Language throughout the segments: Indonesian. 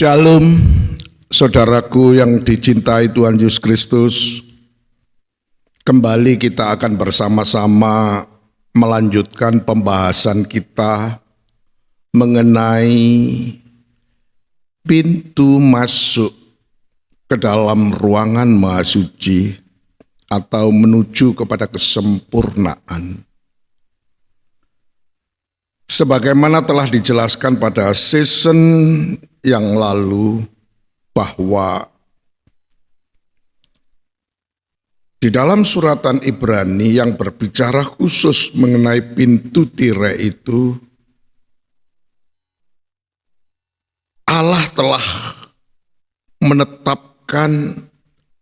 Shalom, saudaraku yang dicintai Tuhan Yesus Kristus. Kembali kita akan bersama-sama melanjutkan pembahasan kita mengenai pintu masuk ke dalam ruangan Maha Suci atau menuju kepada kesempurnaan. Sebagaimana telah dijelaskan pada season yang lalu bahwa di dalam suratan Ibrani yang berbicara khusus mengenai pintu tirai itu, Allah telah menetapkan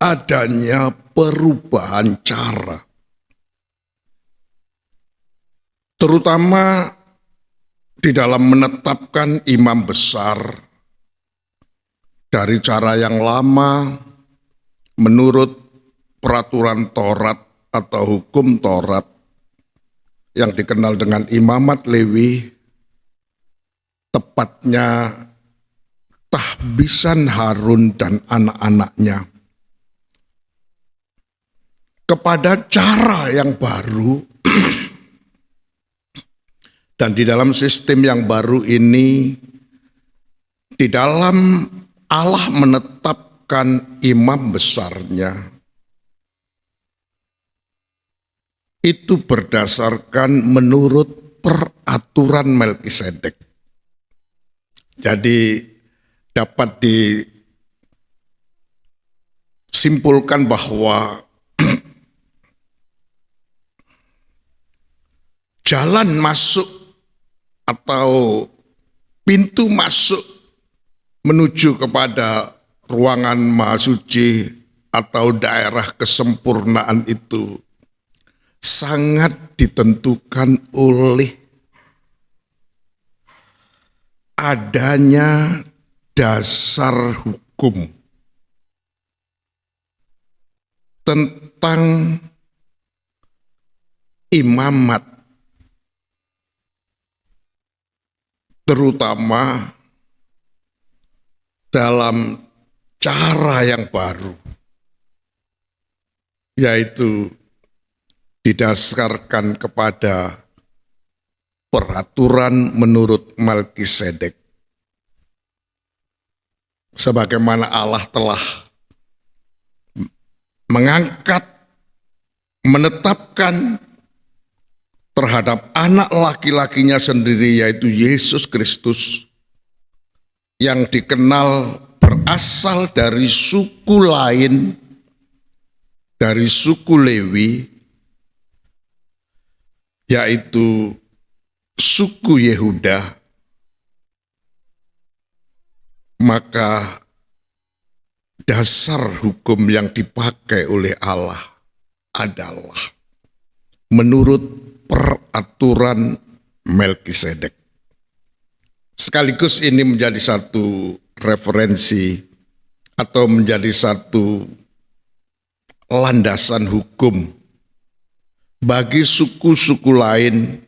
adanya perubahan cara, terutama di dalam menetapkan imam besar dari cara yang lama menurut peraturan Taurat atau hukum Taurat yang dikenal dengan imamat Lewi, tepatnya tahbisan Harun dan anak-anaknya, kepada cara yang baru. Dan di dalam sistem yang baru ini, di dalam Allah menetapkan imam besarnya, itu berdasarkan menurut peraturan Melkisedek. Jadi dapat disimpulkan bahwa jalan masuk atau pintu masuk menuju kepada ruangan Maha Suci atau daerah kesempurnaan itu sangat ditentukan oleh adanya dasar hukum tentang imamat, terutama dalam cara yang baru, yaitu didasarkan kepada peraturan menurut Melkisedek. Sebagaimana Allah telah mengangkat, menetapkan terhadap anak laki-lakinya sendiri, yaitu Yesus Kristus, yang dikenal berasal dari suku lain, dari suku Lewi, yaitu suku Yehuda. Maka dasar hukum yang dipakai oleh Allah adalah menurut peraturan Melkisedek. Sekaligus ini menjadi satu referensi atau menjadi satu landasan hukum bagi suku-suku lain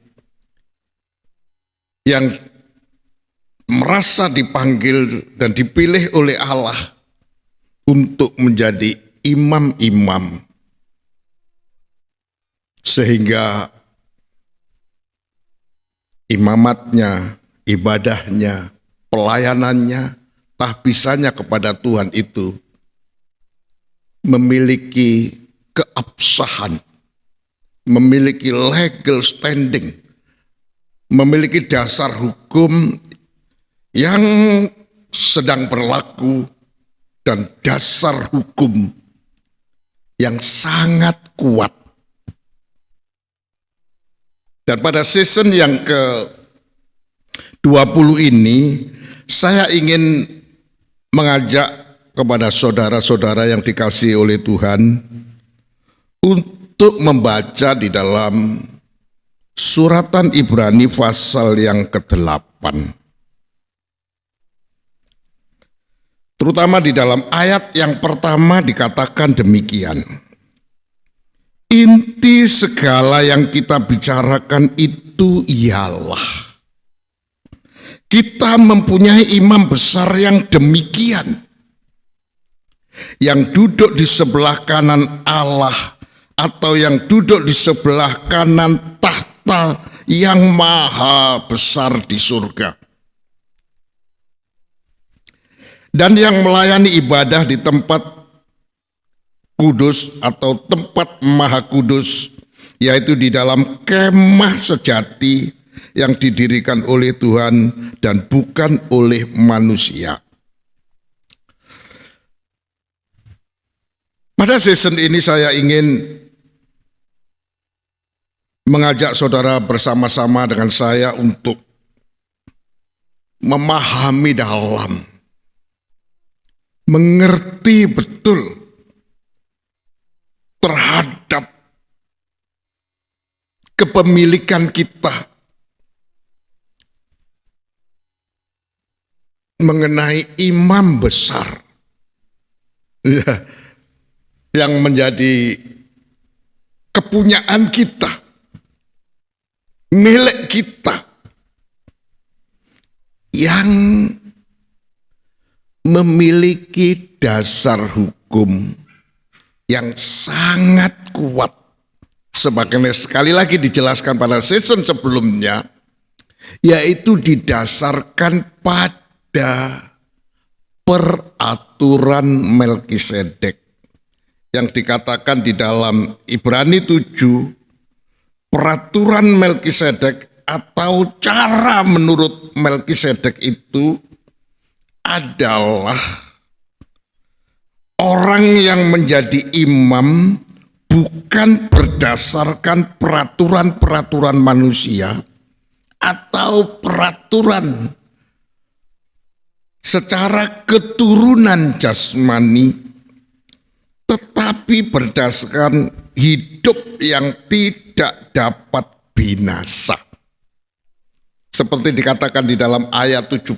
yang merasa dipanggil dan dipilih oleh Allah untuk menjadi imam-imam, sehingga imamatnya, ibadahnya, pelayanannya, tahbisannya kepada Tuhan itu memiliki keabsahan, memiliki legal standing, memiliki dasar hukum yang sedang berlaku dan dasar hukum yang sangat kuat. Dan pada season yang ke-20 ini, saya ingin mengajak kepada saudara-saudara yang dikasihi oleh Tuhan untuk membaca di dalam suratan Ibrani pasal yang ke-8. Terutama di dalam ayat yang pertama dikatakan demikian. Inti segala yang kita bicarakan itu ialah Kita mempunyai imam besar yang demikian, yang duduk di sebelah kanan Allah, atau yang duduk di sebelah kanan tahta yang maha besar di surga, dan yang melayani ibadah di tempat kudus atau tempat maha kudus, yaitu di dalam kemah sejati yang didirikan oleh Tuhan dan bukan oleh manusia. Pada season ini saya ingin mengajak saudara bersama-sama dengan saya untuk memahami dalam, mengerti betul terhadap kepemilikan kita mengenai imam besar, ya, yang menjadi kepunyaan kita, milik kita, yang memiliki dasar hukum yang sangat kuat. Sebagaimana sekali lagi dijelaskan pada season sebelumnya, yaitu didasarkan pada peraturan Melkisedek yang dikatakan di dalam Ibrani 7, peraturan Melkisedek atau cara menurut Melkisedek itu adalah orang yang menjadi imam bukan berdasarkan peraturan-peraturan manusia atau peraturan secara keturunan jasmani, tetapi berdasarkan hidup yang tidak dapat binasa. Seperti dikatakan di dalam ayat 17,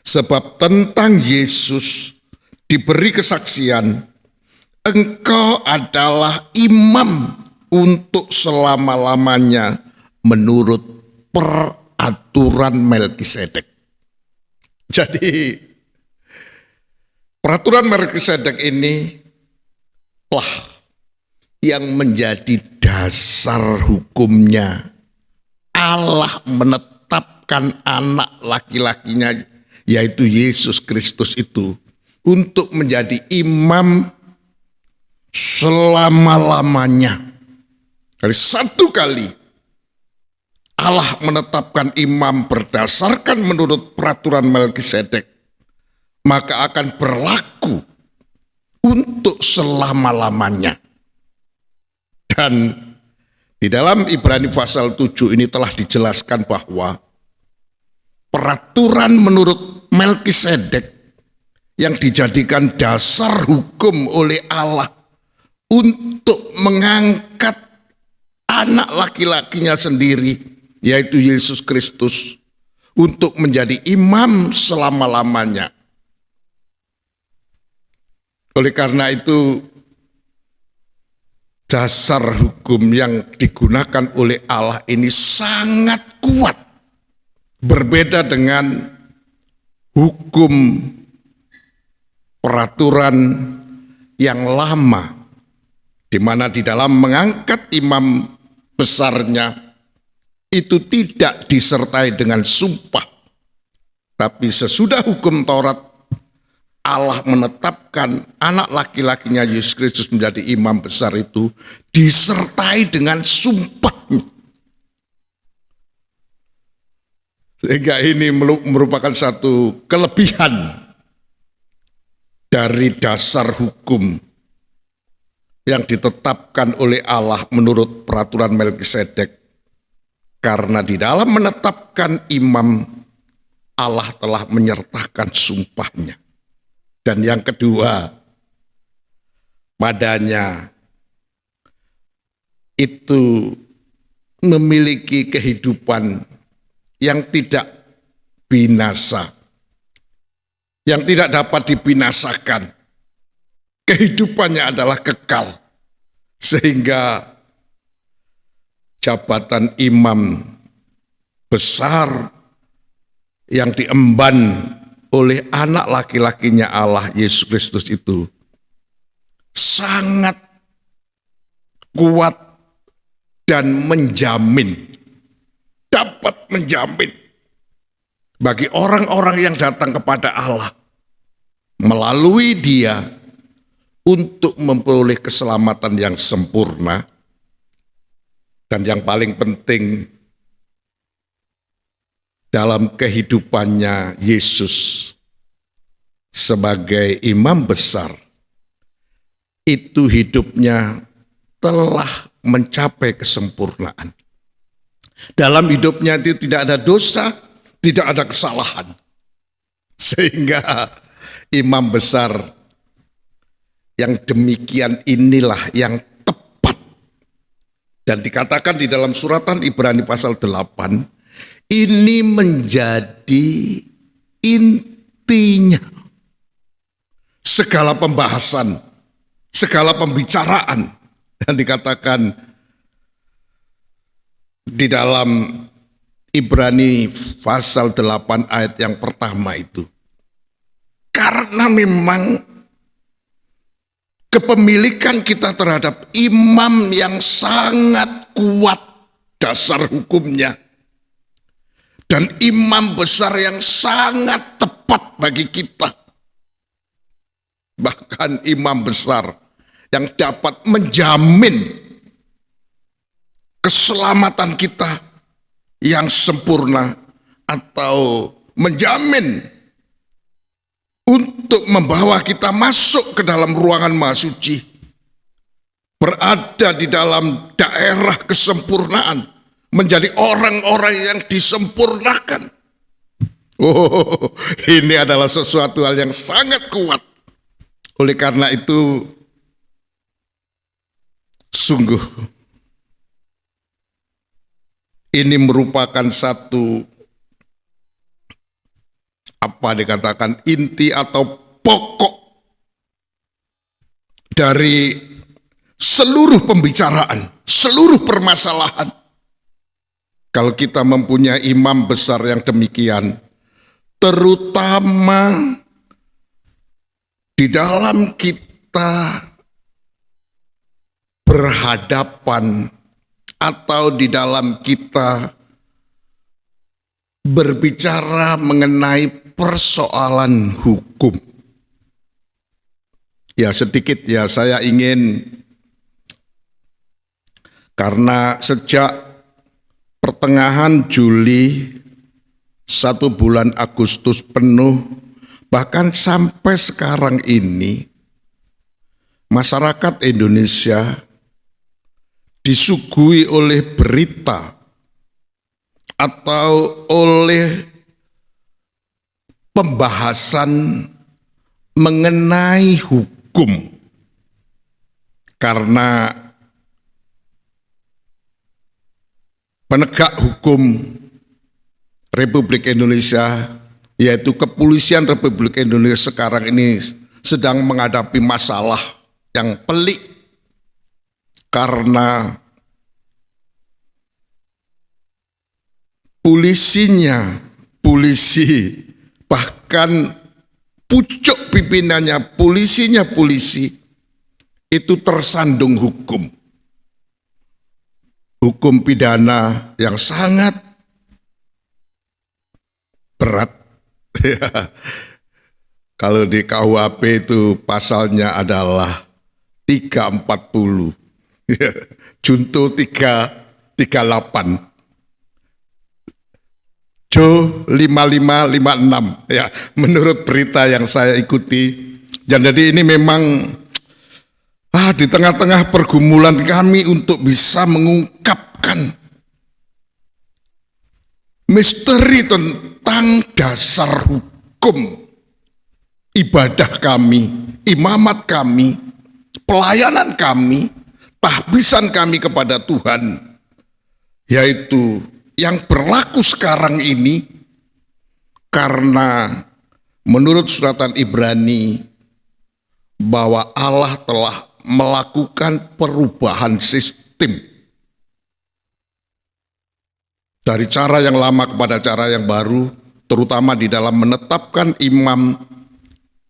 sebab tentang Yesus diberi kesaksian, engkau adalah imam untuk selama-lamanya menurut peraturan Melkisedek. Jadi peraturan Melkisedek ini lah yang menjadi dasar hukumnya Allah menetapkan anak laki-lakinya, yaitu Yesus Kristus itu, untuk menjadi imam selama-lamanya. Dari satu kali Allah menetapkan imam berdasarkan menurut peraturan Melkisedek, maka akan berlaku untuk selama-lamanya. Dan di dalam Ibrani pasal 7 ini telah dijelaskan bahwa peraturan menurut Melkisedek yang dijadikan dasar hukum oleh Allah untuk mengangkat anak laki-lakinya sendiri, yaitu Yesus Kristus, untuk menjadi imam selama-lamanya. Oleh karena itu, dasar hukum yang digunakan oleh Allah ini sangat kuat, berbeda dengan hukum peraturan yang lama, di mana di dalam mengangkat imam besarnya itu tidak disertai dengan sumpah. Tapi sesudah hukum Taurat, Allah menetapkan anak laki-lakinya Yesus Kristus menjadi imam besar itu disertai dengan sumpahnya. Sehingga ini merupakan satu kelebihan dari dasar hukum yang ditetapkan oleh Allah menurut peraturan Melkisedek. Karena di dalam menetapkan imam, Allah telah menyertakan sumpahnya. Dan yang kedua, padanya itu memiliki kehidupan yang tidak binasa, yang tidak dapat dibinasakan. Kehidupannya adalah kekal, sehingga jabatan imam besar yang diemban oleh anak laki-lakinya Allah Yesus Kristus itu sangat kuat dan dapat menjamin bagi orang-orang yang datang kepada Allah melalui dia untuk memperoleh keselamatan yang sempurna, dan yang paling penting dalam kehidupannya Yesus sebagai imam besar, itu hidupnya telah mencapai kesempurnaan. Dalam hidupnya itu tidak ada dosa, tidak ada kesalahan. Sehingga imam besar yang demikian inilah yang tepat. Dan dikatakan di dalam suratan Ibrani pasal 8, ini menjadi intinya segala pembahasan, segala pembicaraan. Dan dikatakan di dalam Ibrani pasal 8 ayat yang pertama itu, karena memang kepemilikan kita terhadap imam yang sangat kuat dasar hukumnya, dan imam besar yang sangat tepat bagi kita, bahkan imam besar yang dapat menjamin keselamatan kita yang sempurna, atau menjamin untuk membawa kita masuk ke dalam ruangan maha suci, berada di dalam daerah kesempurnaan, menjadi orang-orang yang disempurnakan. Oh, ini adalah sesuatu hal yang sangat kuat. Oleh karena itu, sungguh ini merupakan satu dikatakan inti atau pokok dari seluruh pembicaraan, seluruh permasalahan. Kalau kita mempunyai imam besar yang demikian, terutama di dalam kita berhadapan atau di dalam kita berbicara mengenai persoalan hukum. Ya sedikit ya, saya ingin, karena sejak pertengahan Juli, 1 bulan Agustus penuh, bahkan sampai sekarang ini, masyarakat Indonesia disuguhi oleh berita atau oleh pembahasan mengenai hukum, karena penegak hukum Republik Indonesia, yaitu Kepolisian Republik Indonesia, sekarang ini sedang menghadapi masalah yang pelik, karena polisi, bahkan pucuk pimpinannya, polisi itu tersandung hukum pidana yang sangat berat. Kalau di KUHP itu pasalnya adalah 340, junto 338. Jo 5556 ya, menurut berita yang saya ikuti. Dan jadi ini memang di tengah-tengah pergumulan kami untuk bisa mengungkapkan misteri tentang dasar hukum ibadah kami, imamat kami, pelayanan kami, tahbisan kami kepada Tuhan, yaitu yang berlaku sekarang ini, karena menurut suratan Ibrani bahwa Allah telah melakukan perubahan sistem dari cara yang lama kepada cara yang baru, terutama di dalam menetapkan imam.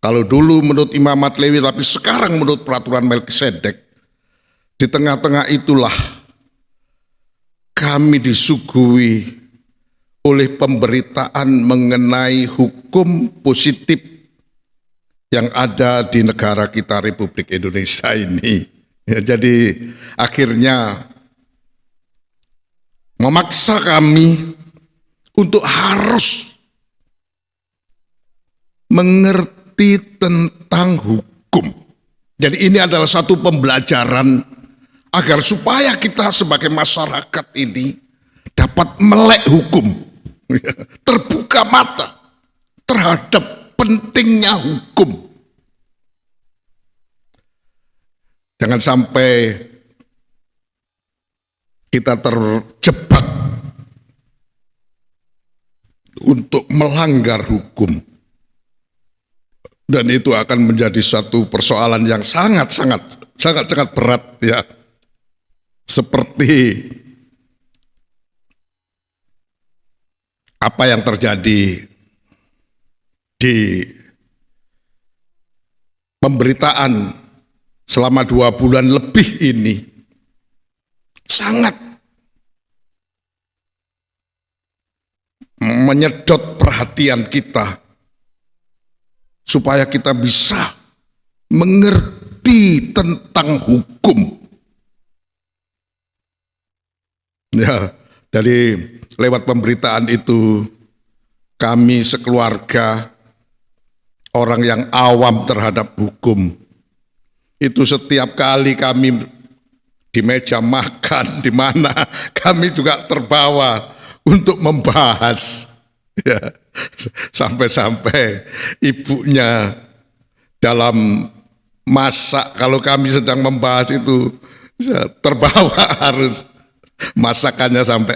Kalau dulu menurut imamat Lewi, tapi sekarang menurut peraturan Melkisedek. Di tengah-tengah itulah kami disuguhi oleh pemberitaan mengenai hukum positif yang ada di negara kita, Republik Indonesia ini. Ya, jadi akhirnya memaksa kami untuk harus mengerti tentang hukum. Jadi ini adalah satu pembelajaran agar supaya kita sebagai masyarakat ini dapat melek hukum, terbuka mata terhadap pentingnya hukum. Jangan sampai kita terjebak untuk melanggar hukum. Dan itu akan menjadi satu persoalan yang sangat berat ya. Seperti apa yang terjadi di pemberitaan selama 2 bulan lebih ini, sangat menyedot perhatian kita supaya kita bisa mengerti tentang hukum. Ya, dari lewat pemberitaan itu kami sekeluarga, orang yang awam terhadap hukum, itu setiap kali kami di meja makan di mana kami juga terbawa untuk membahas. Ya, sampai-sampai ibunya dalam masak, kalau kami sedang membahas itu terbawa harus masakannya sampai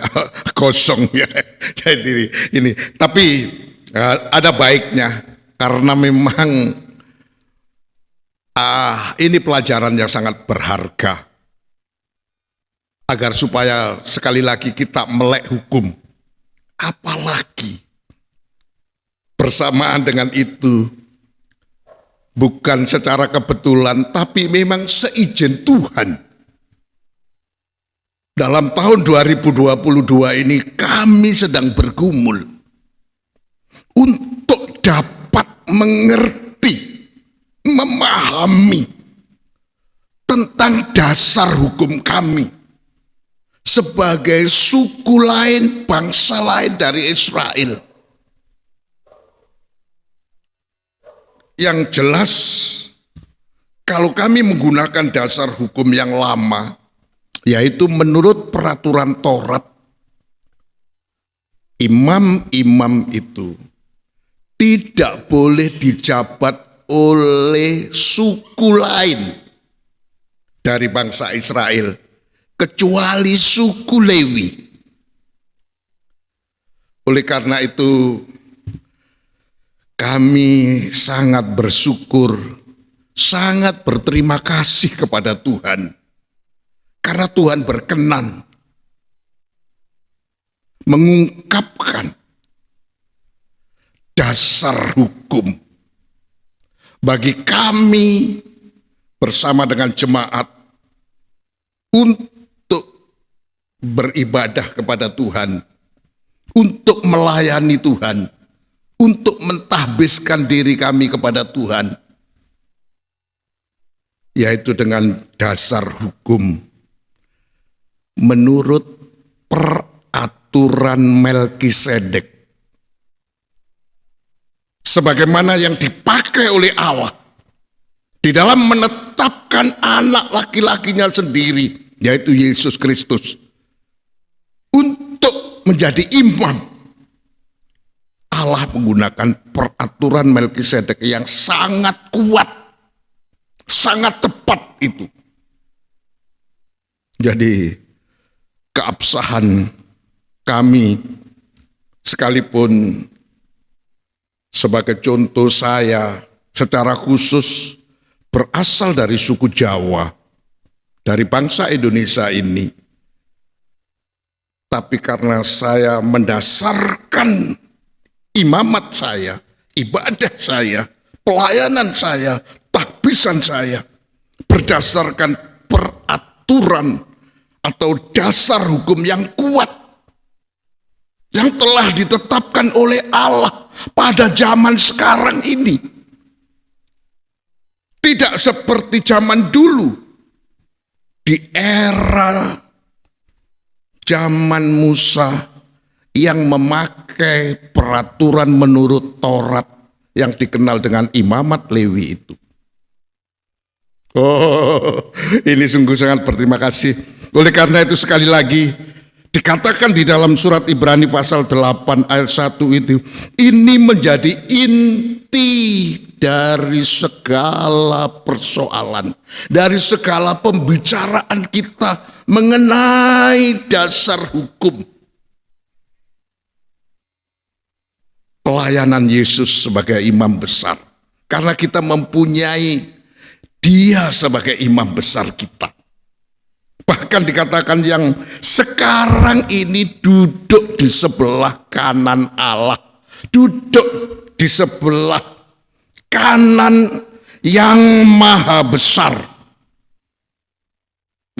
kosong ya. Jadi ini, tapi ada baiknya karena memang ini pelajaran yang sangat berharga agar supaya sekali lagi kita melek hukum. Apalagi bersamaan dengan itu, bukan secara kebetulan tapi memang seizin Tuhan, dalam tahun 2022 ini kami sedang bergumul untuk dapat mengerti, memahami tentang dasar hukum kami sebagai suku lain, bangsa lain dari Israel. Yang jelas, kalau kami menggunakan dasar hukum yang lama, yaitu menurut peraturan Taurat, imam-imam itu tidak boleh dijabat oleh suku lain dari bangsa Israel, kecuali suku Lewi. Oleh karena itu, kami sangat bersyukur, sangat berterima kasih kepada Tuhan, karena Tuhan berkenan mengungkapkan dasar hukum bagi kami bersama dengan jemaat untuk beribadah kepada Tuhan, untuk melayani Tuhan, untuk mentahbiskan diri kami kepada Tuhan, yaitu dengan dasar hukum menurut peraturan Melkisedek, sebagaimana yang dipakai oleh Allah di dalam menetapkan anak laki-lakinya sendiri, yaitu Yesus Kristus, untuk menjadi imam. Allah menggunakan peraturan Melkisedek yang sangat kuat, sangat tepat itu. Jadi keabsahan kami, sekalipun sebagai contoh saya secara khusus berasal dari suku Jawa, dari bangsa Indonesia ini, tapi karena saya mendasarkan imamat saya, ibadah saya, pelayanan saya, tahbisan saya berdasarkan peraturan atau dasar hukum yang kuat yang telah ditetapkan oleh Allah pada zaman sekarang ini. Tidak seperti zaman dulu, di era zaman Musa yang memakai peraturan menurut Taurat yang dikenal dengan imamat Lewi itu. Oh, ini sungguh sangat berterima kasih. Oleh karena itu sekali lagi dikatakan di dalam surat Ibrani pasal 8 ayat 1 itu, ini menjadi inti dari segala persoalan, dari segala pembicaraan kita mengenai dasar hukum. Pelayanan Yesus sebagai imam besar, karena kita mempunyai Dia sebagai imam besar kita. Bahkan dikatakan yang sekarang ini duduk di sebelah kanan Allah, duduk di sebelah kanan yang maha besar.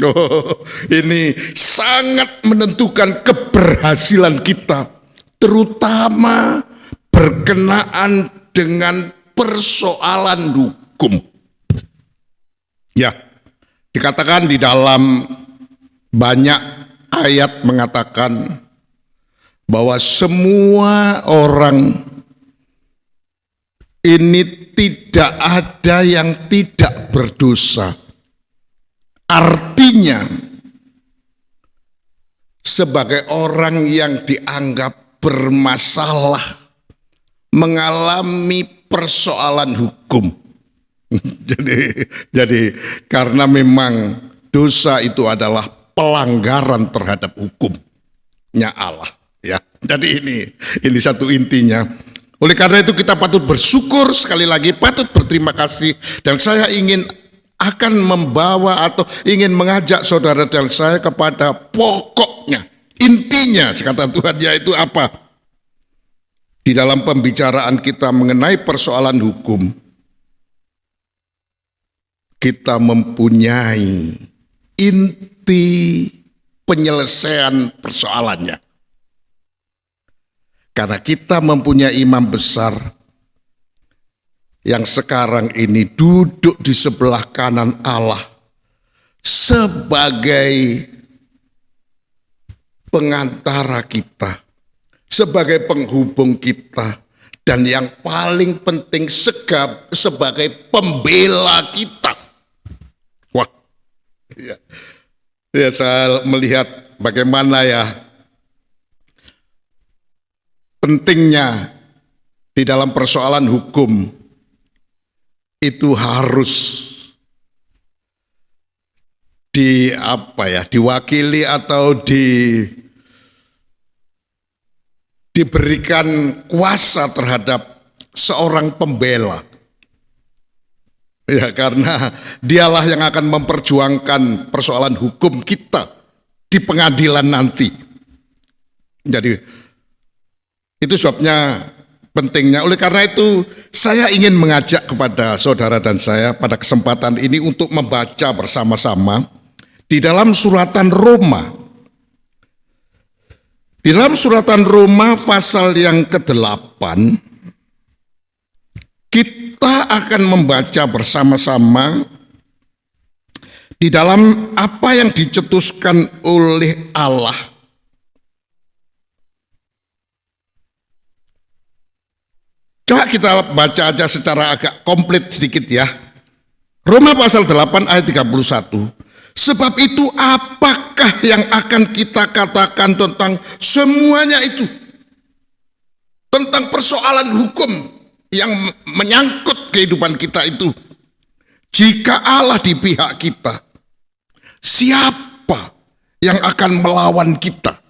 Oh, ini sangat menentukan keberhasilan kita, terutama berkenaan dengan persoalan hukum. Ya, dikatakan di dalam banyak ayat mengatakan bahwa semua orang ini tidak ada yang tidak berdosa. Artinya, sebagai orang yang dianggap bermasalah, mengalami persoalan hukum. Jadi karena memang dosa itu adalah pelanggaran terhadap hukumnya Allah, ya. Jadi ini satu intinya. Oleh karena itu kita patut bersyukur, sekali lagi patut berterima kasih, dan saya akan membawa atau ingin mengajak saudara dan saya kepada pokoknya, intinya kata Tuhan, yaitu apa? Di dalam pembicaraan kita mengenai persoalan hukum, kita mempunyai inti penyelesaian persoalannya. Karena kita mempunyai imam besar yang sekarang ini duduk di sebelah kanan Allah sebagai pengantara kita, sebagai penghubung kita, dan yang paling penting sebagai pembela kita. Wah, ya saya melihat bagaimana ya pentingnya di dalam persoalan hukum itu harus diwakili atau diberikan kuasa terhadap seorang pembela. Ya, karena dialah yang akan memperjuangkan persoalan hukum kita di pengadilan nanti. Jadi itu sebabnya pentingnya. Oleh karena itu saya ingin mengajak kepada saudara dan saya pada kesempatan ini untuk membaca bersama-sama di dalam suratan Roma. Di dalam suratan Roma pasal yang ke-8, kita akan membaca bersama-sama di dalam apa yang dicetuskan oleh Allah. Coba kita baca aja secara agak komplit sedikit ya. Roma pasal 8 ayat 31. Sebab itu apakah yang akan kita katakan tentang semuanya itu? Tentang persoalan hukum yang menyangkut kehidupan kita itu. Jika Allah di pihak kita, siapa yang akan melawan kita?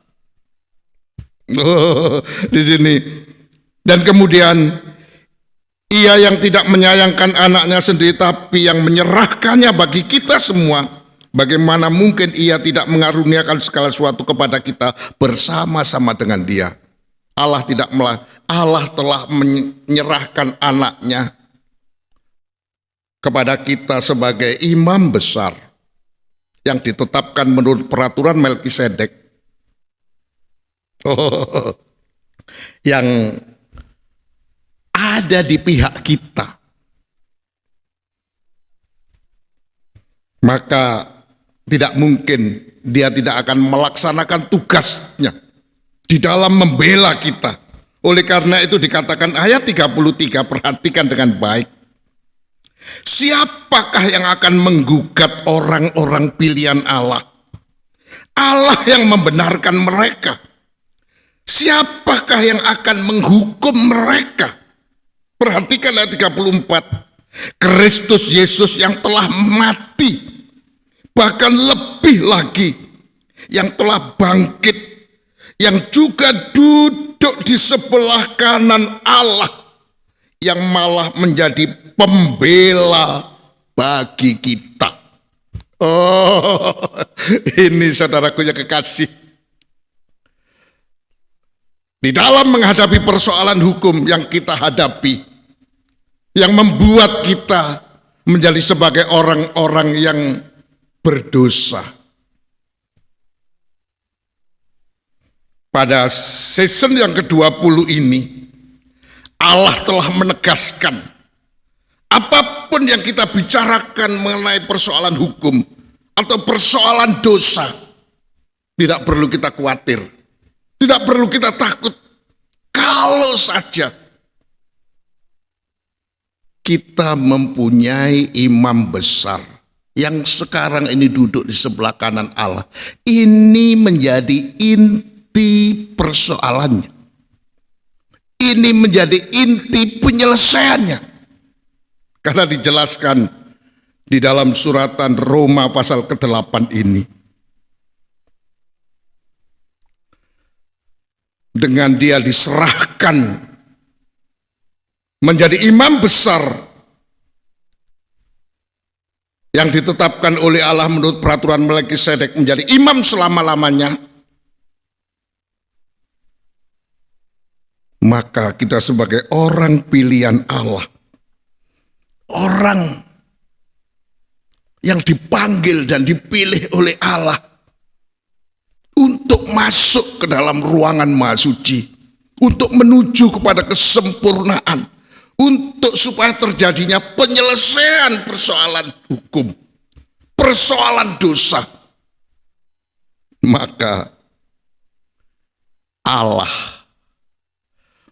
Di sini. Dan kemudian Ia yang tidak menyayangkan anaknya sendiri tapi yang menyerahkannya bagi kita semua, bagaimana mungkin Ia tidak mengaruniakan segala sesuatu kepada kita bersama-sama dengan Dia? Allah telah menyerahkan anaknya kepada kita sebagai imam besar yang ditetapkan menurut peraturan Melkisedek, yang ada di pihak kita. Maka tidak mungkin dia tidak akan melaksanakan tugasnya di dalam membela kita. Oleh karena itu dikatakan ayat 33, perhatikan dengan baik. Siapakah yang akan menggugat orang-orang pilihan Allah? Allah yang membenarkan mereka. Siapakah yang akan menghukum mereka? Perhatikan ayat 34. Kristus Yesus yang telah mati, bahkan lebih lagi yang telah bangkit, yang juga duduk di sebelah kanan Allah, yang malah menjadi pembela bagi kita. Oh, ini saudaraku yang kekasih. Di dalam menghadapi persoalan hukum yang kita hadapi, yang membuat kita menjadi sebagai orang-orang yang berdosa. Pada season yang ke-20 ini, Allah telah menegaskan, apapun yang kita bicarakan mengenai persoalan hukum atau persoalan dosa, tidak perlu kita khawatir, tidak perlu kita takut. Kalau saja kita mempunyai imam besar yang sekarang ini duduk di sebelah kanan Allah. Ini menjadi inti persoalannya. Ini menjadi inti penyelesaiannya. Karena dijelaskan di dalam suratan Roma pasal ke-8 ini. Dengan dia diserahkan menjadi imam besar yang ditetapkan oleh Allah menurut peraturan Melkisedek menjadi imam selama-lamanya, maka kita sebagai orang pilihan Allah, orang yang dipanggil dan dipilih oleh Allah untuk masuk ke dalam ruangan Maha Suci, untuk menuju kepada kesempurnaan, untuk supaya terjadinya penyelesaian persoalan hukum, persoalan dosa. Maka Allah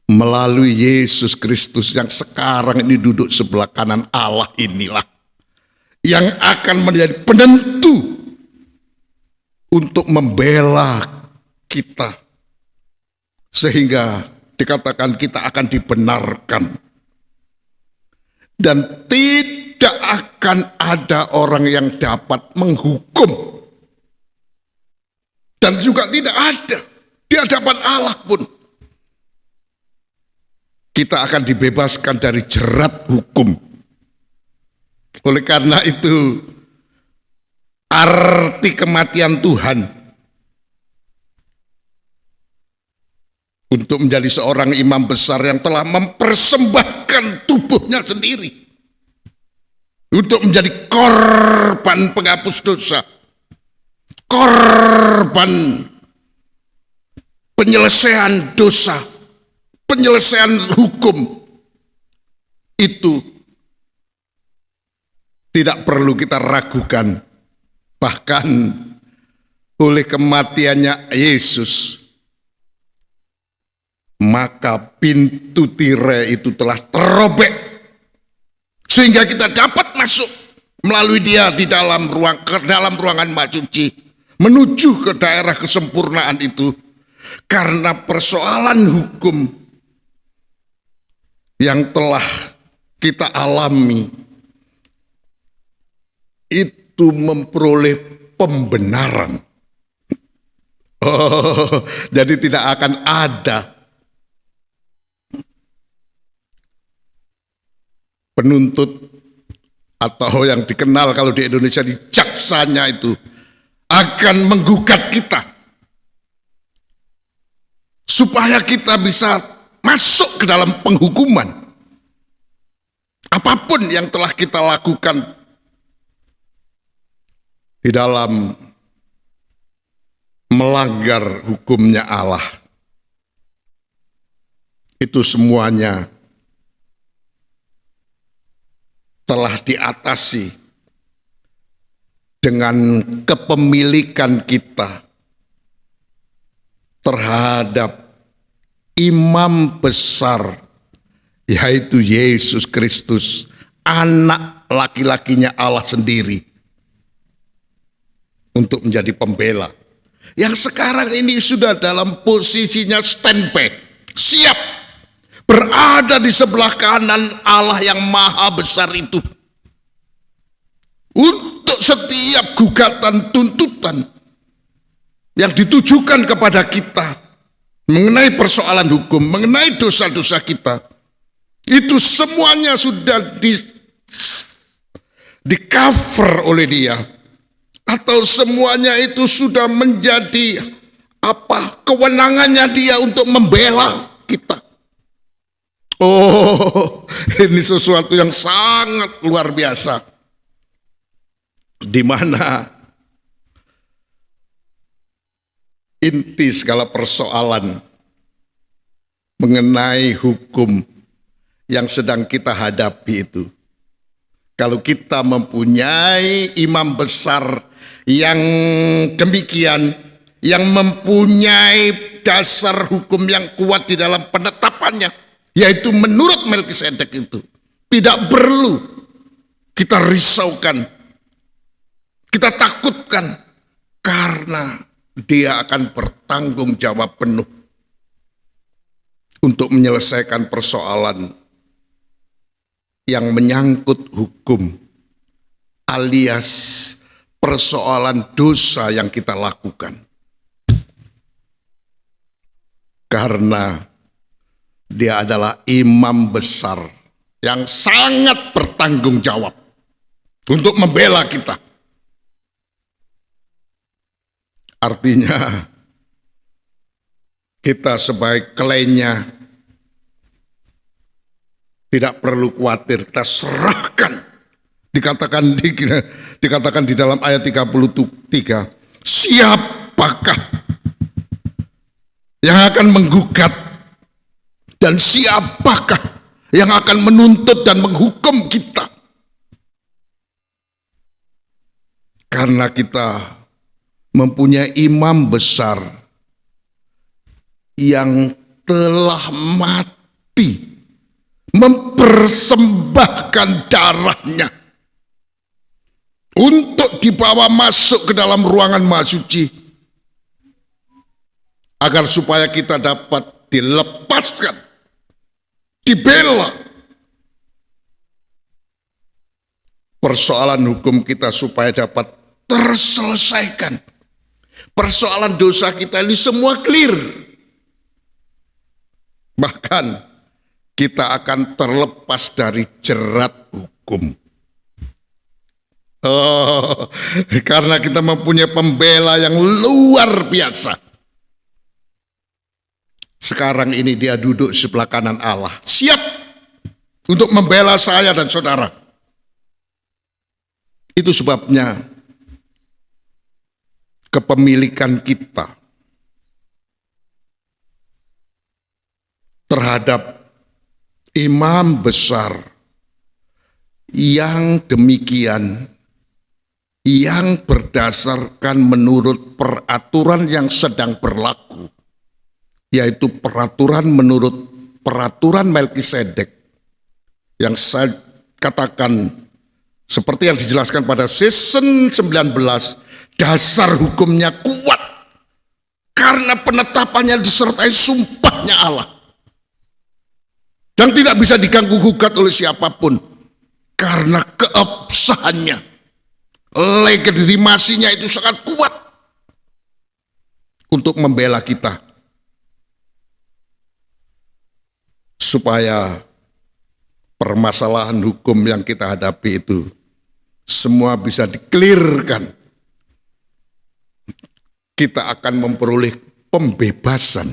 melalui Yesus Kristus yang sekarang ini duduk sebelah kanan Allah inilah yang akan menjadi penentu untuk membela kita, sehingga dikatakan kita akan dibenarkan. Dan tidak akan ada orang yang dapat menghukum. Dan juga tidak ada di hadapan Allah pun. Kita akan dibebaskan dari jerat hukum. Oleh karena itu, arti kematian Tuhan untuk menjadi seorang imam besar yang telah mempersembahkan tubuhnya sendiri untuk menjadi korban penghapus dosa, korban penyelesaian dosa, penyelesaian hukum. Itu tidak perlu kita ragukan. Bahkan oleh kematiannya Yesus, maka pintu tirai itu telah terobek, sehingga kita dapat masuk melalui dia di dalam ruangan Maha Suci, menuju ke daerah kesempurnaan itu. Karena persoalan hukum yang telah kita alami itu memperoleh pembenaran. Oh, jadi tidak akan ada penuntut atau yang dikenal kalau di Indonesia di jaksanya itu akan menggugat kita supaya kita bisa masuk ke dalam penghukuman. Apapun yang telah kita lakukan di dalam melanggar hukumnya Allah, itu semuanya telah diatasi dengan kepemilikan kita terhadap imam besar, yaitu Yesus Kristus, anak laki-lakinya Allah sendiri, untuk menjadi pembela. Yang sekarang ini sudah dalam posisinya standby, siap berada di sebelah kanan Allah yang maha besar itu, untuk setiap gugatan tuntutan yang ditujukan kepada kita mengenai persoalan hukum, mengenai dosa-dosa kita, itu semuanya sudah di cover oleh Dia, atau semuanya itu sudah menjadi kewenangannya Dia untuk membela kita. Oh, ini sesuatu yang sangat luar biasa, di mana inti segala persoalan mengenai hukum yang sedang kita hadapi itu, kalau kita mempunyai imam besar yang demikian, yang mempunyai dasar hukum yang kuat di dalam penetapannya, yaitu menurut Melkisedek, itu tidak perlu kita risaukan, kita takutkan, karena Dia akan bertanggung jawab penuh untuk menyelesaikan persoalan yang menyangkut hukum, alias persoalan dosa yang kita lakukan. Karena Dia adalah imam besar yang sangat bertanggung jawab untuk membela kita. Artinya kita sebagai kliennya tidak perlu khawatir, kita serahkan. Dikatakan di dalam ayat 33, siapakah yang akan menggugat, dan siapakah yang akan menuntut dan menghukum kita? Karena kita mempunyai imam besar yang telah mati, mempersembahkan darahnya untuk dibawa masuk ke dalam ruangan maha suci, agar supaya kita dapat dilepaskan, dibela. Persoalan hukum kita supaya dapat terselesaikan. Persoalan dosa kita ini semua clear. Bahkan kita akan terlepas dari jerat hukum. Oh, karena kita mempunyai pembela yang luar biasa. Sekarang ini Dia duduk di sebelah kanan Allah, siap untuk membela saya dan saudara. Itu sebabnya kepemilikan kita terhadap imam besar yang demikian, yang berdasarkan menurut peraturan yang sedang berlaku, yaitu menurut peraturan Melkisedek, yang saya katakan seperti yang dijelaskan pada season 19, dasar hukumnya kuat karena penetapannya disertai sumpahnya Allah, dan tidak bisa diganggu gugat oleh siapapun karena keabsahannya, legitimasinya itu sangat kuat untuk membela kita, supaya permasalahan hukum yang kita hadapi itu semua bisa dikelirkan. Kita akan memperoleh pembebasan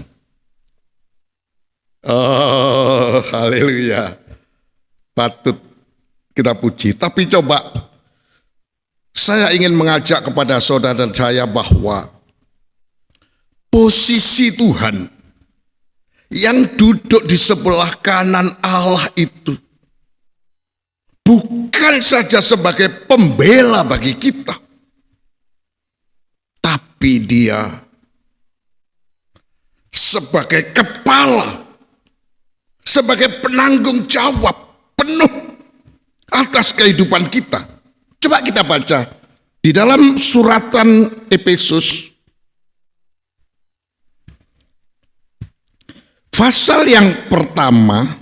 Oh, haleluya. Patut kita puji. Tapi coba saya ingin mengajak kepada saudara dan saya bahwa posisi Tuhan yang duduk di sebelah kanan Allah itu bukan saja sebagai pembela bagi kita, tapi dia sebagai kepala, sebagai penanggung jawab penuh atas kehidupan kita. Coba kita baca di dalam suratan Efesus pasal yang pertama.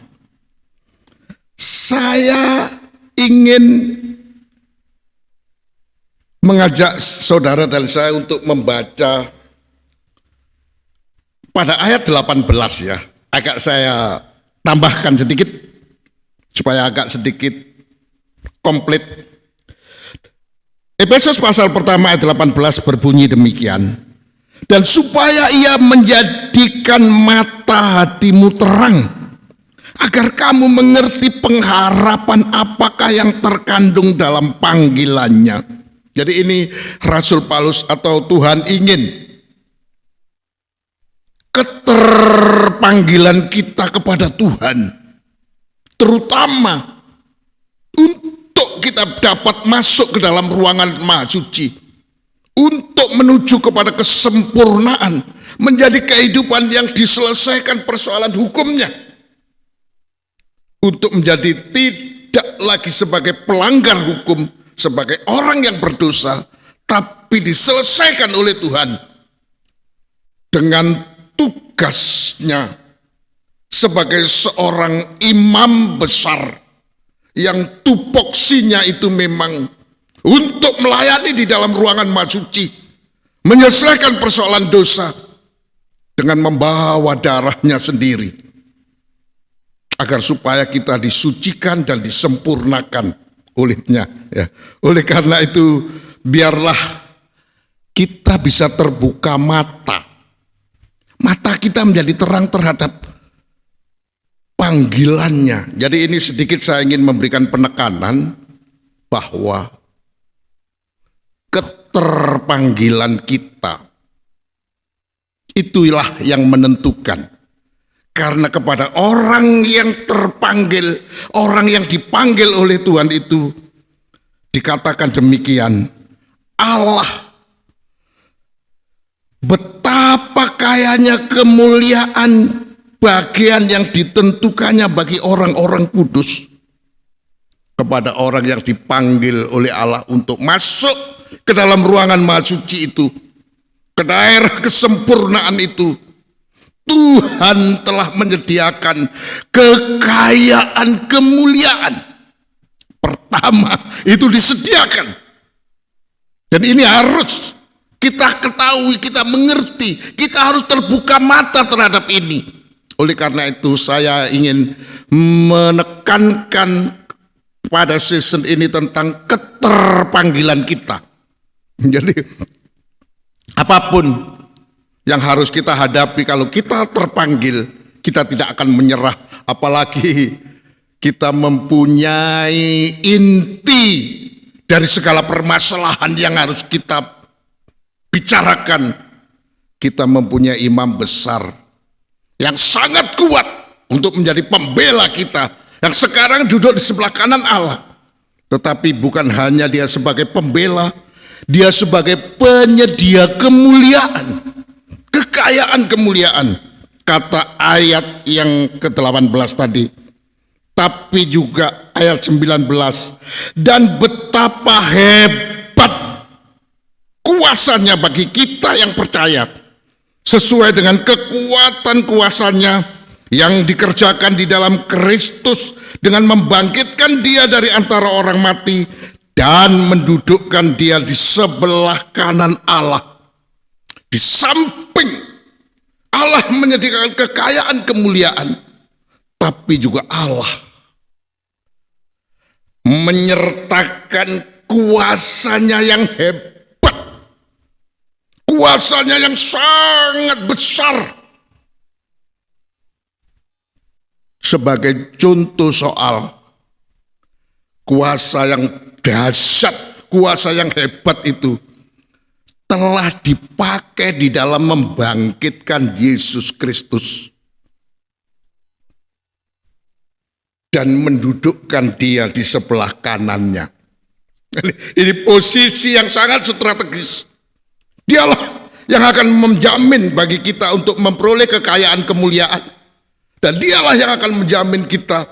Saya ingin mengajak saudara dan saya untuk membaca pada ayat 18 ya. Agak saya tambahkan sedikit supaya agak sedikit komplit. Efesus pasal pertama ayat 18 berbunyi demikian. Dan supaya ia menjadikan mata hatimu terang, agar kamu mengerti pengharapan apakah yang terkandung dalam panggilannya. Jadi ini Rasul Paulus atau Tuhan ingin keterpanggilan kita kepada Tuhan, terutama untuk kita dapat masuk ke dalam ruangan Maha Suci, untuk menuju kepada kesempurnaan, menjadi kehidupan yang diselesaikan persoalan hukumnya, untuk menjadi tidak lagi sebagai pelanggar hukum, sebagai orang yang berdosa, tapi diselesaikan oleh Tuhan dengan tugasnya sebagai seorang imam besar yang tupoksinya itu memang untuk melayani di dalam ruangan Maha Suci, menyelesaikan persoalan dosa dengan membawa darahnya sendiri, agar supaya kita disucikan dan disempurnakan olehnya. Ya. Oleh karena itu, biarlah kita bisa terbuka mata. Mata kita menjadi terang terhadap panggilannya. Jadi ini sedikit saya ingin memberikan penekanan bahwa keterpanggilan kita itulah yang menentukan. Karena kepada orang yang terpanggil, orang yang dipanggil oleh Tuhan itu dikatakan demikian, Allah betapa kayanya kemuliaan bagian yang ditentukannya bagi orang-orang kudus, kepada orang yang dipanggil oleh Allah untuk masuk ke dalam ruangan Maha Suci itu, ke daerah kesempurnaan itu. Tuhan telah menyediakan kekayaan kemuliaan. Pertama itu disediakan. Dan ini harus kita ketahui, kita mengerti, kita harus terbuka mata terhadap ini. Oleh karena itu saya ingin menekankan pada season ini tentang keterpanggilan kita. Jadi apapun yang harus kita hadapi, kalau kita terpanggil, kita tidak akan menyerah. Apalagi kita mempunyai inti dari segala permasalahan yang harus kita bicarakan. Kita mempunyai imam besar yang sangat kuat untuk menjadi pembela kita, yang sekarang duduk di sebelah kanan Allah. Tetapi bukan hanya dia sebagai pembela, dia sebagai penyedia kemuliaan, kekayaan kemuliaan. Kata ayat yang ke-18 tadi, tapi juga ayat 19, dan betapa hebat kuasanya bagi kita yang percaya, sesuai dengan kekuatan kuasanya yang dikerjakan di dalam Kristus, dengan membangkitkan dia dari antara orang mati dan mendudukkan dia di sebelah kanan Allah. Di samping Allah menyediakan kekayaan kemuliaan, tapi juga Allah menyertakan kuasanya yang hebat, kuasanya yang sangat besar, sebagai contoh soal kuasa yang dahsyat, kuasa yang hebat itu telah dipakai di dalam membangkitkan Yesus Kristus dan mendudukkan dia di sebelah kanannya. Ini posisi yang sangat strategis. Dialah yang akan menjamin bagi kita untuk memperoleh kekayaan kemuliaan. Dan dialah yang akan menjamin kita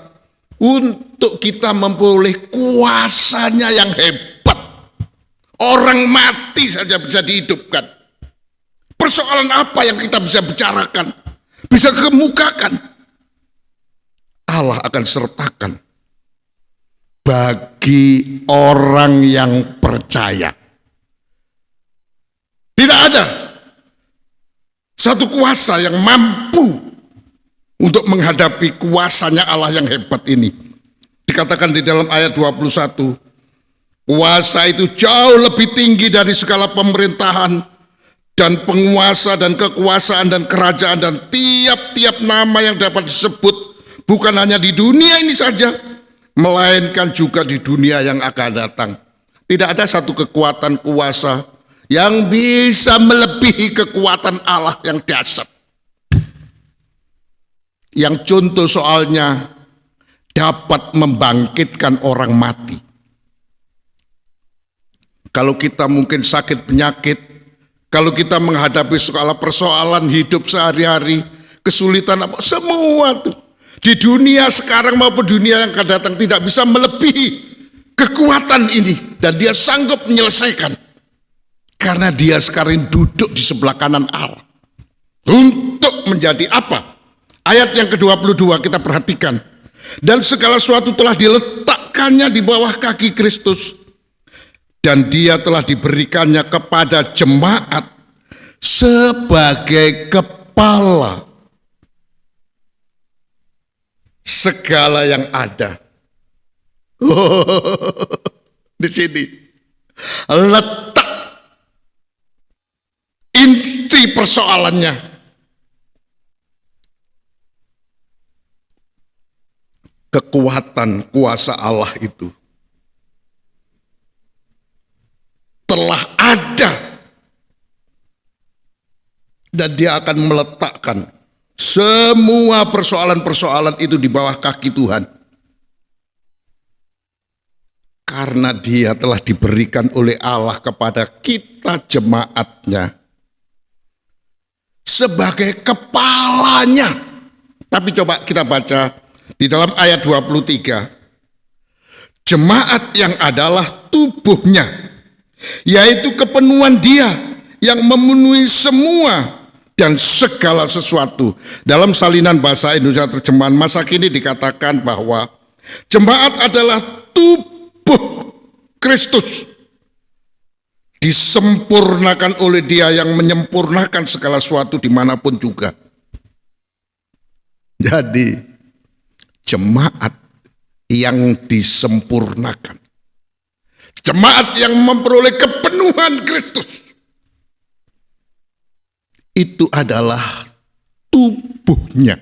untuk kita memperoleh kuasanya yang hebat. Orang mati saja bisa dihidupkan. Persoalan apa yang kita bisa bicarakan, bisa kemukakan, Allah akan sertakan bagi orang yang percaya. Tidak ada satu kuasa yang mampu untuk menghadapi kuasanya Allah yang hebat ini. Dikatakan di dalam ayat 21, kuasa itu jauh lebih tinggi dari segala pemerintahan dan penguasa dan kekuasaan dan kerajaan dan tiap-tiap nama yang dapat disebut, bukan hanya di dunia ini saja, melainkan juga di dunia yang akan datang. Tidak ada satu kekuatan kuasa yang bisa melebihi kekuatan Allah yang dahsyat. Yang contoh soalnya dapat membangkitkan orang mati. Kalau kita mungkin sakit penyakit, kalau kita menghadapi segala persoalan hidup sehari-hari, kesulitan apa, semua tuh di dunia sekarang maupun dunia yang akan datang tidak bisa melebihi kekuatan ini, dan dia sanggup menyelesaikan karena dia sekarang duduk di sebelah kanan Allah. Untuk menjadi apa? Ayat yang ke-22 kita perhatikan. Dan segala sesuatu telah diletakkannya di bawah kaki Kristus, dan dia telah diberikannya kepada jemaat sebagai kepala segala yang ada. Di sini letak inti persoalannya. Kekuatan kuasa Allah itu telah ada, dan dia akan meletakkan semua persoalan-persoalan itu di bawah kaki Tuhan, karena dia telah diberikan oleh Allah kepada kita jemaatnya sebagai kepalanya. Tapi coba kita baca di dalam ayat 23, jemaat yang adalah tubuhnya, yaitu kepenuhan dia yang memenuhi semua dan segala sesuatu. Dalam salinan bahasa Indonesia terjemahan masa kini dikatakan bahwa jemaat adalah tubuh Kristus, disempurnakan oleh dia yang menyempurnakan segala sesuatu dimanapun juga. Jadi jemaat yang disempurnakan, jemaat yang memperoleh kepenuhan Kristus, itu adalah tubuhnya.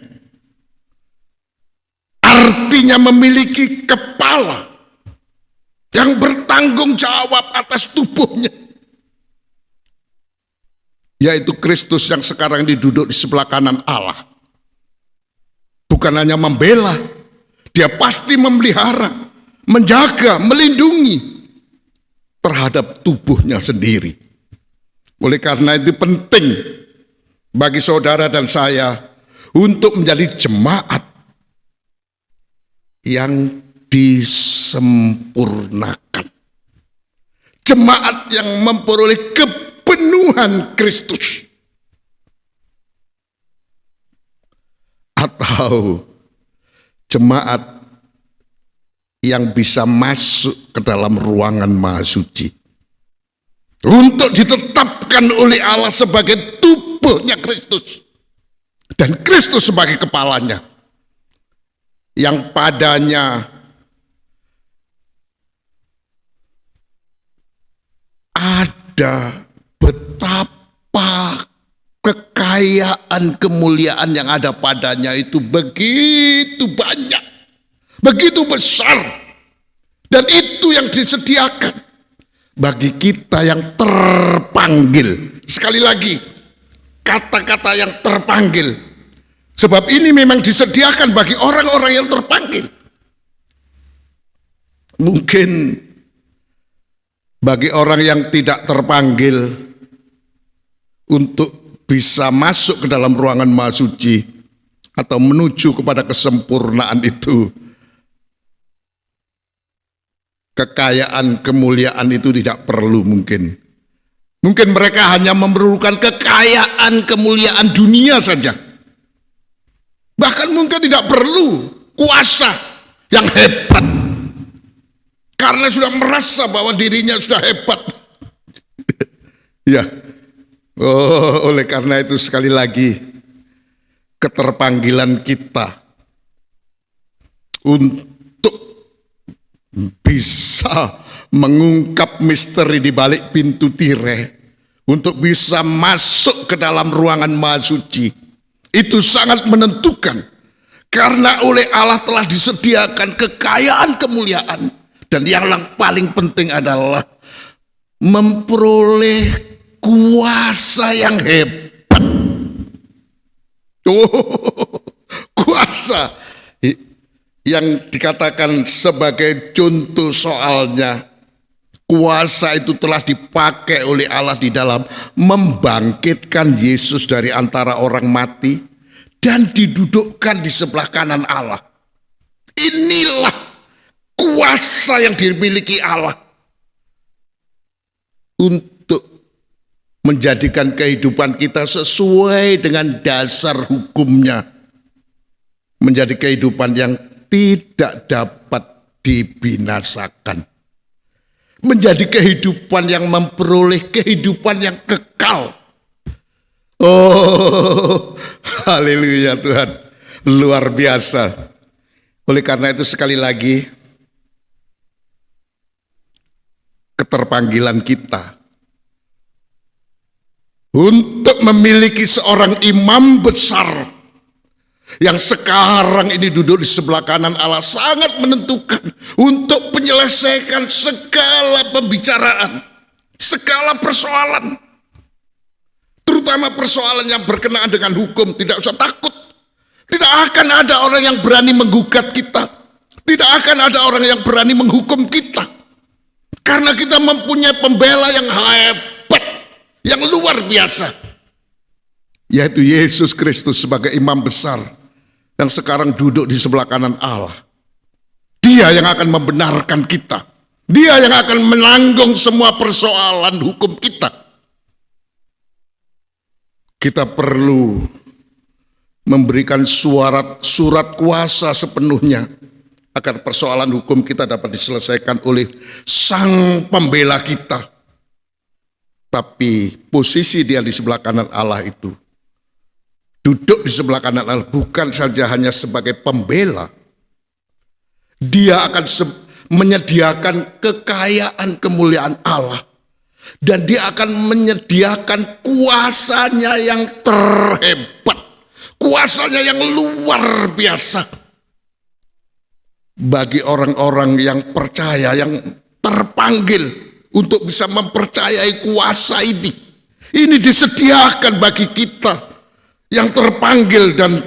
Artinya memiliki kepala yang bertanggung jawab atas tubuhnya, yaitu Kristus yang sekarang duduk di sebelah kanan Allah. Bukan hanya membela, dia pasti memelihara, menjaga, melindungi terhadap tubuhnya sendiri. Oleh karena itu penting bagi saudara dan saya untuk menjadi jemaat yang disempurnakan. Jemaat yang memperoleh kepenuhan Kristus. Atau jemaat yang bisa masuk ke dalam ruangan maha suci untuk ditetapkan oleh Allah sebagai tubuhnya Kristus, dan Kristus sebagai kepalanya, yang padanya ada betapa kekayaan kekayaan kemuliaan yang ada padanya itu begitu banyak, begitu besar. Dan itu yang disediakan bagi kita yang terpanggil. Sekali lagi, kata-kata yang terpanggil. Sebab ini memang disediakan bagi orang-orang yang terpanggil. Mungkin bagi orang yang tidak terpanggil untuk bisa masuk ke dalam ruangan maha suci atau menuju kepada kesempurnaan itu, kekayaan kemuliaan itu tidak perlu mungkin. Mungkin mereka hanya memerlukan kekayaan kemuliaan dunia saja. Bahkan mungkin tidak perlu kuasa yang hebat. Karena sudah merasa bahwa dirinya sudah hebat. Ya. Oleh karena itu sekali lagi, keterpanggilan kita untuk bisa mengungkap misteri di balik pintu tirai, untuk bisa masuk ke dalam ruangan maha suci, itu sangat menentukan. Karena oleh Allah telah disediakan kekayaan kemuliaan, dan yang paling penting adalah memperoleh kuasa yang hebat. Kuasa yang dikatakan sebagai contoh soalnya, kuasa itu telah dipakai oleh Allah di dalam membangkitkan Yesus dari antara orang mati dan didudukkan di sebelah kanan Allah. Inilah kuasa yang dimiliki Allah untuk menjadikan kehidupan kita sesuai dengan dasar hukumnya, menjadi kehidupan yang tidak dapat dibinasakan, menjadi kehidupan yang memperoleh kehidupan yang kekal. Oh, haleluya Tuhan, luar biasa. Oleh karena itu sekali lagi, keterpanggilan kita untuk memiliki seorang imam besar yang sekarang ini duduk di sebelah kanan Allah sangat menentukan untuk menyelesaikan segala pembicaraan, segala persoalan, terutama persoalan yang berkenaan dengan hukum. Tidak usah takut, tidak akan ada orang yang berani menggugat kita, tidak akan ada orang yang berani menghukum kita, karena kita mempunyai pembela yang hebat, yang luar biasa, yaitu Yesus Kristus sebagai imam besar yang sekarang duduk di sebelah kanan Allah. Dia yang akan membenarkan kita, dia yang akan menanggung semua persoalan hukum kita. Kita perlu memberikan surat kuasa sepenuhnya agar persoalan hukum kita dapat diselesaikan oleh sang pembela kita. Tapi posisi dia di sebelah kanan Allah itu, duduk di sebelah kanan Allah, bukan saja hanya sebagai pembela. Dia akan menyediakan kekayaan kemuliaan Allah, dan dia akan menyediakan kuasanya yang terhebat, kuasanya yang luar biasa bagi orang-orang yang percaya, yang terpanggil untuk bisa mempercayai kuasa ini. Ini disediakan bagi kita yang terpanggil dan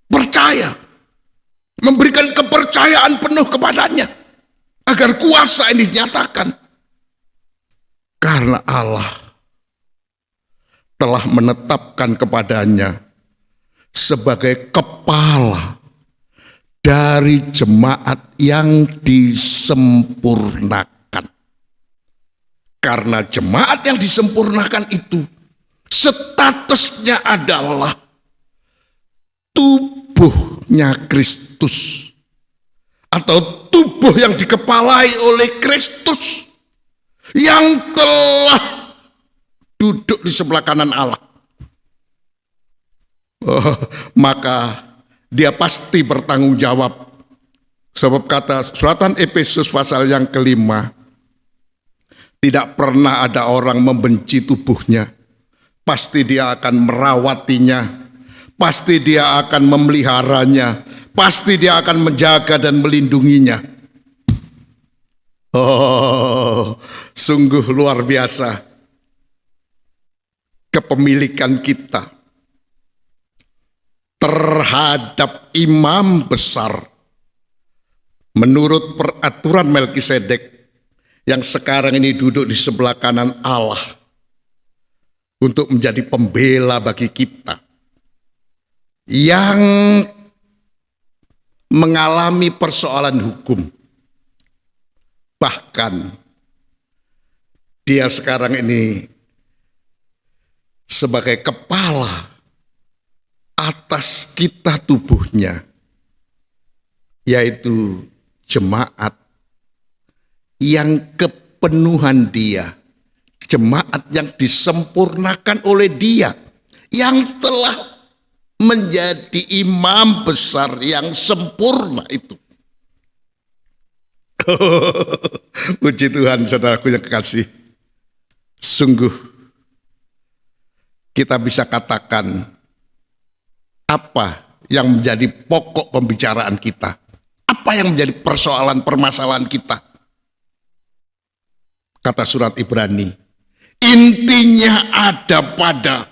percaya, memberikan kepercayaan penuh kepadanya agar kuasa ini dinyatakan. Karena Allah telah menetapkan kepadanya sebagai kepala dari jemaat yang disempurnakan. Karena jemaat yang disempurnakan itu statusnya adalah tubuhnya Kristus, atau tubuh yang dikepalai oleh Kristus yang telah duduk di sebelah kanan Allah. Maka dia pasti bertanggung jawab, sebab kata suratan Efesus pasal yang kelima, tidak pernah ada orang membenci tubuhnya, pasti dia akan merawatinya, pasti dia akan memeliharanya, pasti dia akan menjaga dan melindunginya. Oh, sungguh luar biasa kepemilikan kita terhadap imam besar menurut peraturan Melkisedek yang sekarang ini duduk di sebelah kanan Allah untuk menjadi pembela bagi kita yang mengalami persoalan hukum. Bahkan dia sekarang ini sebagai kepala atas kita tubuhnya, yaitu jemaat yang kepenuhan dia, jemaat yang disempurnakan oleh dia, yang telah menjadi imam besar yang sempurna itu. Puji Tuhan, saudaraku yang kekasih. Sungguh kita bisa katakan apa yang menjadi pokok pembicaraan kita, apa yang menjadi persoalan permasalahan kita. Kata surat Ibrani, intinya ada pada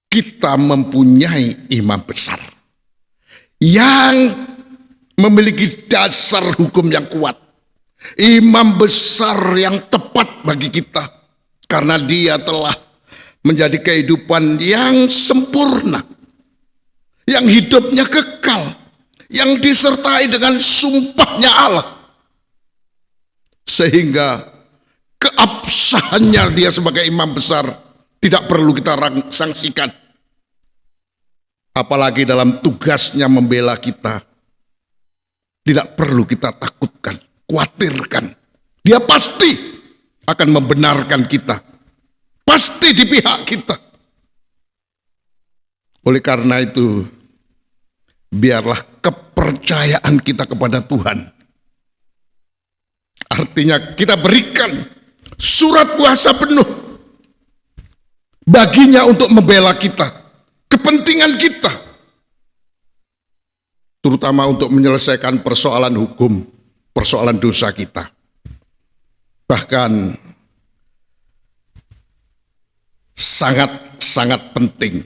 kita mempunyai imam besar yang memiliki dasar hukum yang kuat, imam besar yang tepat bagi kita, karena dia telah menjadi kehidupan yang sempurna, yang hidupnya kekal, yang disertai dengan sumpahnya Allah, sehingga keabsahannya dia sebagai imam besar tidak perlu kita sanksikan. Apalagi dalam tugasnya membela kita, tidak perlu kita takutkan, khawatirkan. Dia pasti akan membenarkan kita, pasti di pihak kita. Oleh karena itu, biarlah kepercayaan kita kepada Tuhan, artinya kita berikan surat kuasa penuh baginya untuk membela kita, kepentingan kita, terutama untuk menyelesaikan persoalan hukum, persoalan dosa kita. Bahkan sangat-sangat penting,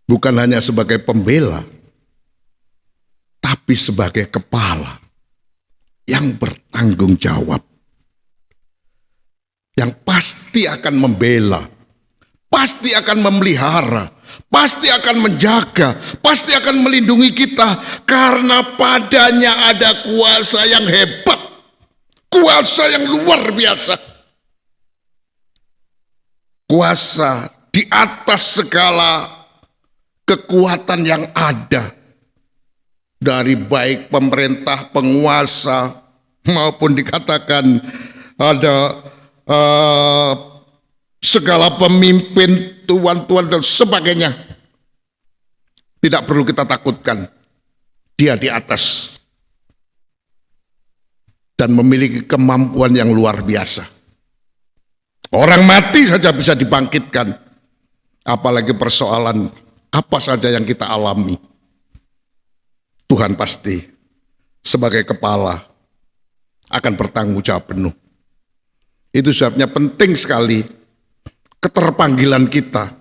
bukan hanya sebagai pembela, tapi sebagai kepala yang bertanggung jawab, yang pasti akan membela, pasti akan memelihara, pasti akan menjaga, pasti akan melindungi kita, karena padanya ada kuasa yang hebat, kuasa yang luar biasa, kuasa di atas segala kekuatan yang ada, dari baik pemerintah, penguasa, maupun dikatakan ada segala pemimpin, tuan-tuan dan sebagainya. Tidak perlu kita takutkan, dia di atas dan memiliki kemampuan yang luar biasa. Orang mati saja bisa dibangkitkan, apalagi persoalan apa saja yang kita alami. Tuhan pasti sebagai kepala akan bertanggung jawab penuh. Itu sebabnya penting sekali keterpanggilan kita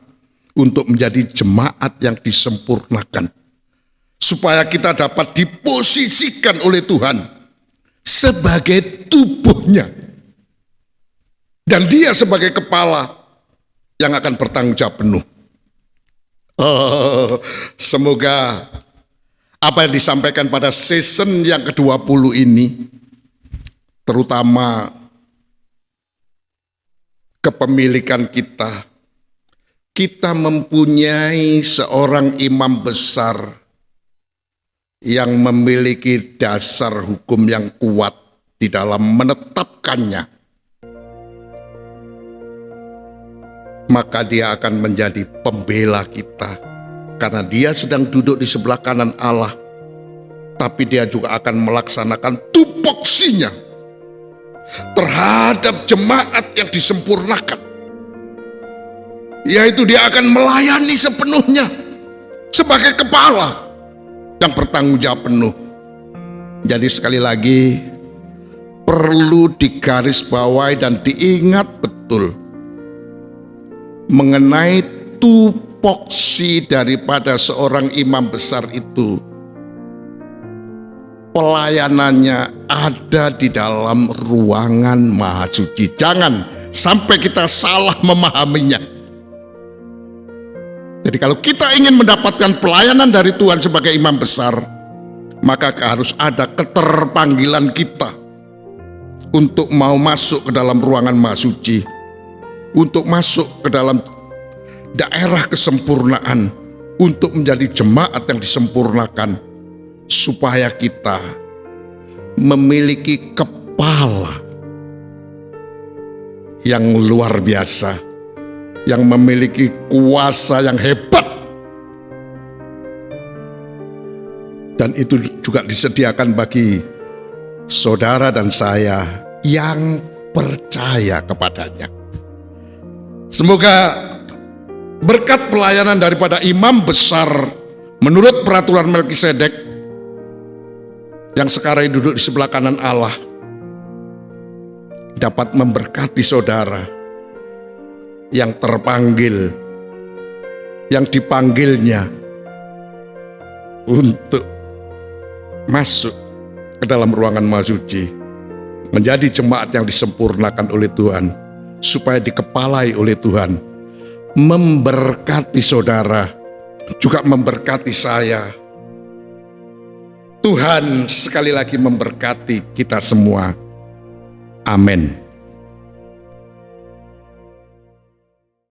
untuk menjadi jemaat yang disempurnakan, supaya kita dapat diposisikan oleh Tuhan sebagai tubuhnya, dan dia sebagai kepala yang akan bertanggung jawab penuh. Semoga apa yang disampaikan pada season yang ke-20 ini, terutama kepemilikan kita, kita mempunyai seorang imam besar yang memiliki dasar hukum yang kuat di dalam menetapkannya, maka dia akan menjadi pembela kita, karena dia sedang duduk di sebelah kanan Allah, tapi dia juga akan melaksanakan tupoksinya terhadap jemaat yang disempurnakan, yaitu dia akan melayani sepenuhnya sebagai kepala yang bertanggung jawab penuh. Jadi sekali lagi perlu digarisbawahi dan diingat betul mengenai tupoksi daripada seorang imam besar itu. Pelayanannya ada di dalam ruangan maha suci. Jangan sampai kita salah memahaminya. Jadi kalau kita ingin mendapatkan pelayanan dari Tuhan sebagai imam besar, maka harus ada keterpanggilan kita untuk mau masuk ke dalam ruangan maha suci, untuk masuk ke dalam daerah kesempurnaan, untuk menjadi jemaat yang disempurnakan, supaya kita memiliki kepala yang luar biasa, yang memiliki kuasa yang hebat. Dan itu juga disediakan bagi saudara dan saya yang percaya kepadanya. Semoga berkat pelayanan daripada imam besar menurut peraturan Melkisedek yang sekarang duduk di sebelah kanan Allah dapat memberkati saudara yang terpanggil, yang dipanggilnya untuk masuk ke dalam ruangan maha suci, menjadi jemaat yang disempurnakan oleh Tuhan, supaya dikepalai oleh Tuhan, memberkati saudara, juga memberkati saya. Tuhan sekali lagi memberkati kita semua. Amin.